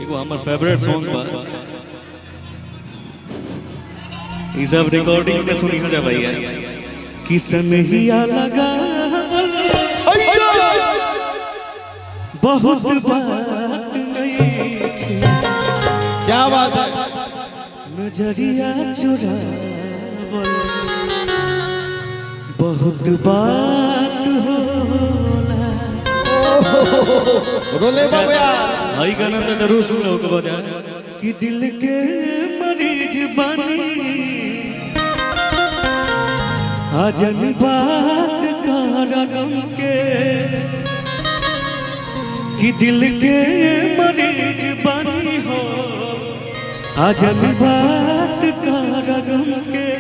एगो हमर favourite song बा ई सब रिकॉर्डिंग में सुनी जा भैया कि सनहिया लगा बहुत बात नहीं क्या बात है नजरिया चुरावल बहुत बात होला रोले बाबा भाई गाना तो जरूर सुन लो बजा कि दिल के मरीज बनी आजन बात कर गम के कि दिल के मरीज बनी हो आजन बात कर गम के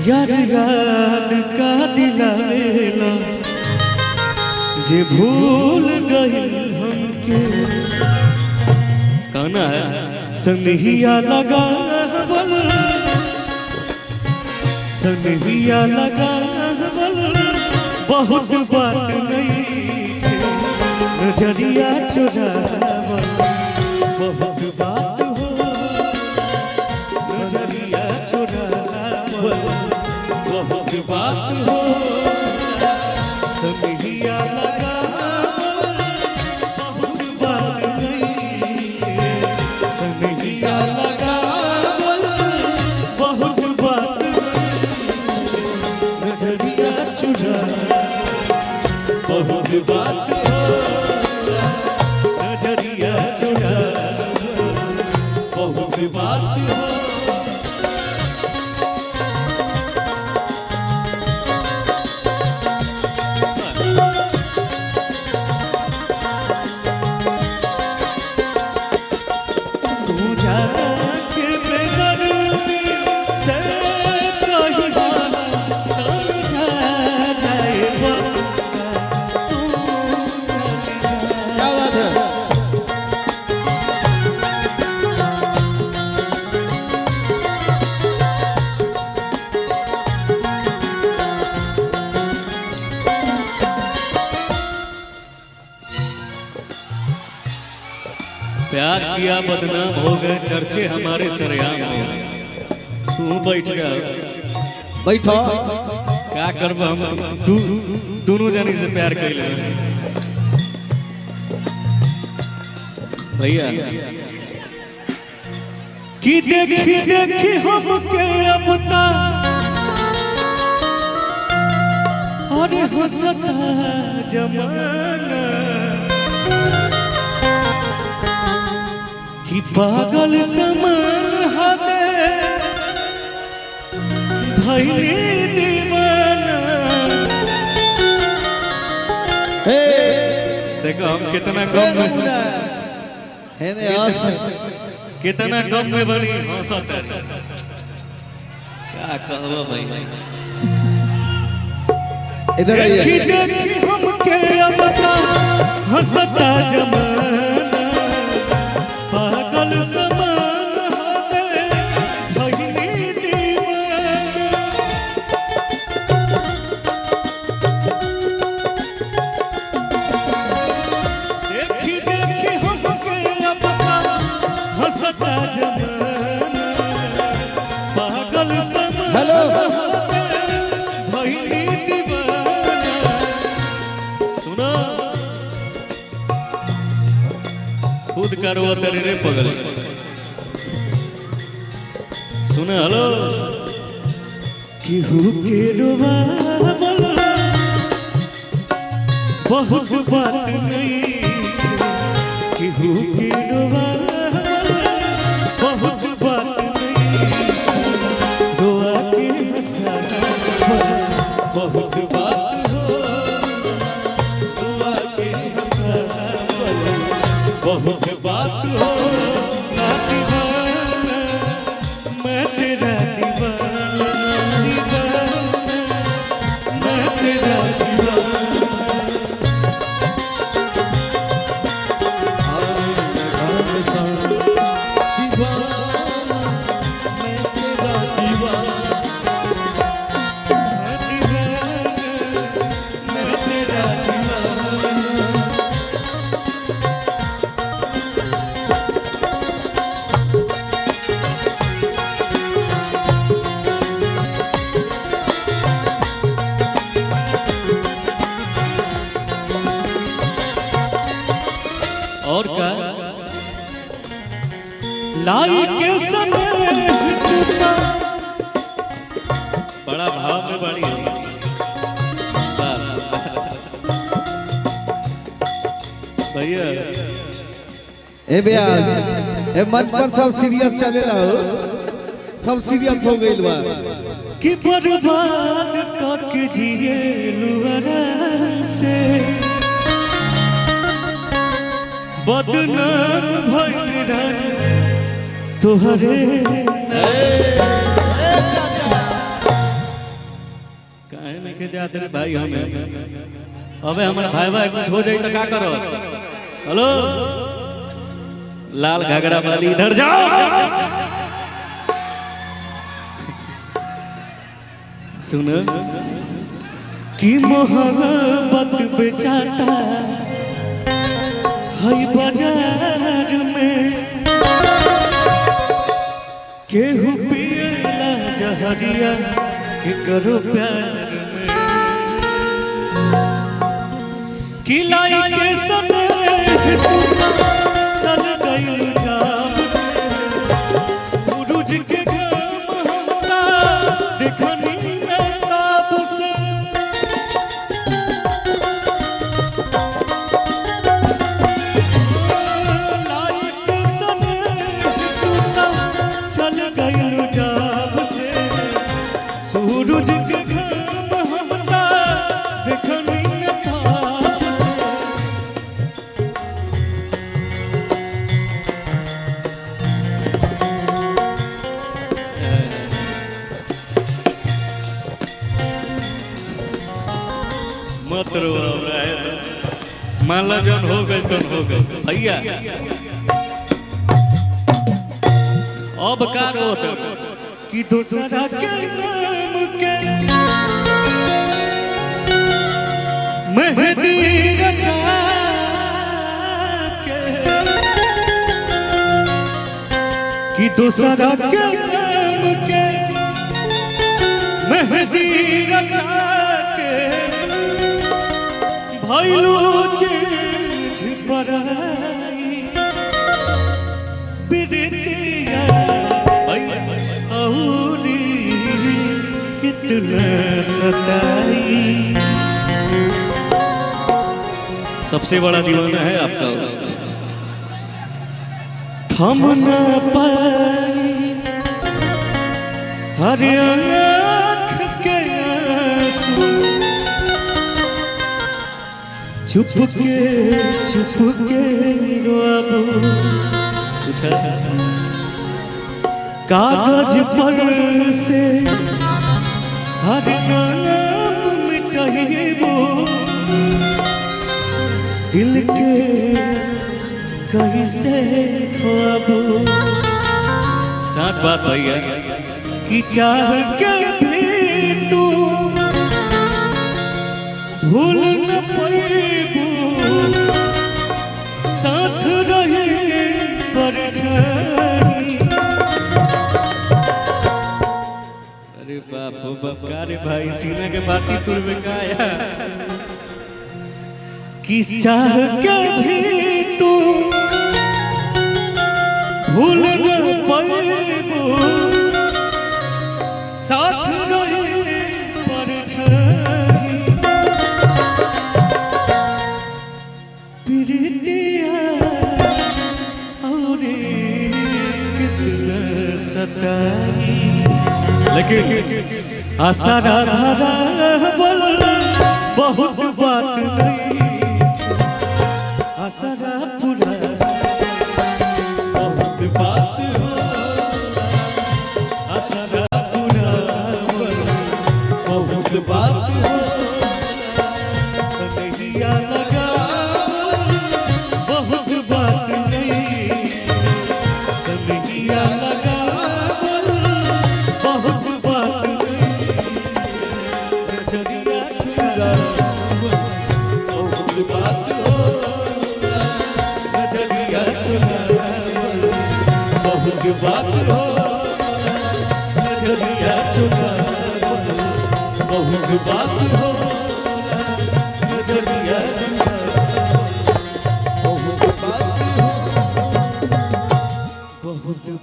यार याद का दिलावेला जे भूल गए हमके गाना है सनहिया लगा सनहिया लगा बहुत बात नहीं नजरिया चुरावल बहुत बात हो नजरिया चुरावल बहुत बात हो सनहिया लगा बहुत बात नहीं सनहिया लगा बहुत बात नजरिया चुरावल बहुत बात हो नजरिया चुरावल बहुत बात हो प्यार किया बदनाम हो गए चर्चे हमारे सरेआम हो गए तू बैठ जा बैठो क्या करब हम दोनों जानी से प्यार कर ले भैया कि देखी देखी हमके अब अरे हंसता जमाना कि पागल समान हदे भइले दीवाना देखो हम कितना कम में है ने यार कितना कम में बनी हंसत है क्या कहबो भाई इधर आइए देखी देखी हमके अब हंसता जमाना पागल समान हदे भइले दीवाना देखी देखी हमके अब हंसता जमाना पागल समान हेलो भइले दीवाना सुना खुद करो तेरे रे पगल सुन हेलो केहू के रोवावल बहुत बात नहीं केहू के रोवावल बहुत बात नहीं रोआ के हंसावल बहुत बात हो रोआ के हंसावल बहुत बात हो ना दीवाना मैं तेरा दीवाना मैं तेरा दीवाना और का लाई के समय बड़ा भाव में बड़ी है। भैया ए ब्यास ए मंच पर सब सीरियस चलेला हो, सब सीरियस हो गइल बा कि बर्बाद करके जिए लुअरा से बदनाम भइल रन तोहरे काहे में के जाते रे भाई हमें अबे हमारा भाई कुछ हो जाई तो का करो। हेलो लाल घाघरा वाली इधर जाओ। सुनो कि मोहब्बत बेचाता है बाजार में केहू पियला जहरिया के करो प्यार में कि लाई के समय चल गई जाम से सूरज के घाम हमरा देखनी ताप से लाई के समय चल गई जाम से सूरज के घाम हमरा देखनी मत रो माला जन हो गए तो हो गए भैया। अब का रोत कि दूसरा के नाम के मेहंदी रचा के कि दूसरा के नाम के मेहंदी रचा के भइलू चीज पराई बिरतिया औरी कितना सताई। सबसे बड़ा दीवाना है आपका थम न पाई हर आँख के आंसू चुप के रोबू उठा कागज पर से हर नाम मिटाइबो दिल के कैसे धोबू। सच बात भैया कि चाह के भी तू भूल न पाइबू साथ रहे परछाई। अरे बाप हो बाप का रे भाई सीना के बाती तुर में काया कि चाह के भी तू भूल न पाइबू साथ रहे परछाई। लेकिन आशा राधा बोल बहुत बात नहीं आशा पूरा बहुत बात हो आशा पूरा बहुत बात हो सनहिया लगा बहुत बात नहीं सनहिया लगा बात हो नजरिया चुका बहुत बात हो नजरिया बहुत बात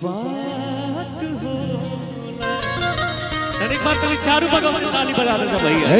बात होला। एक बार तुम चारों बगल से ताली बजा दे भैया।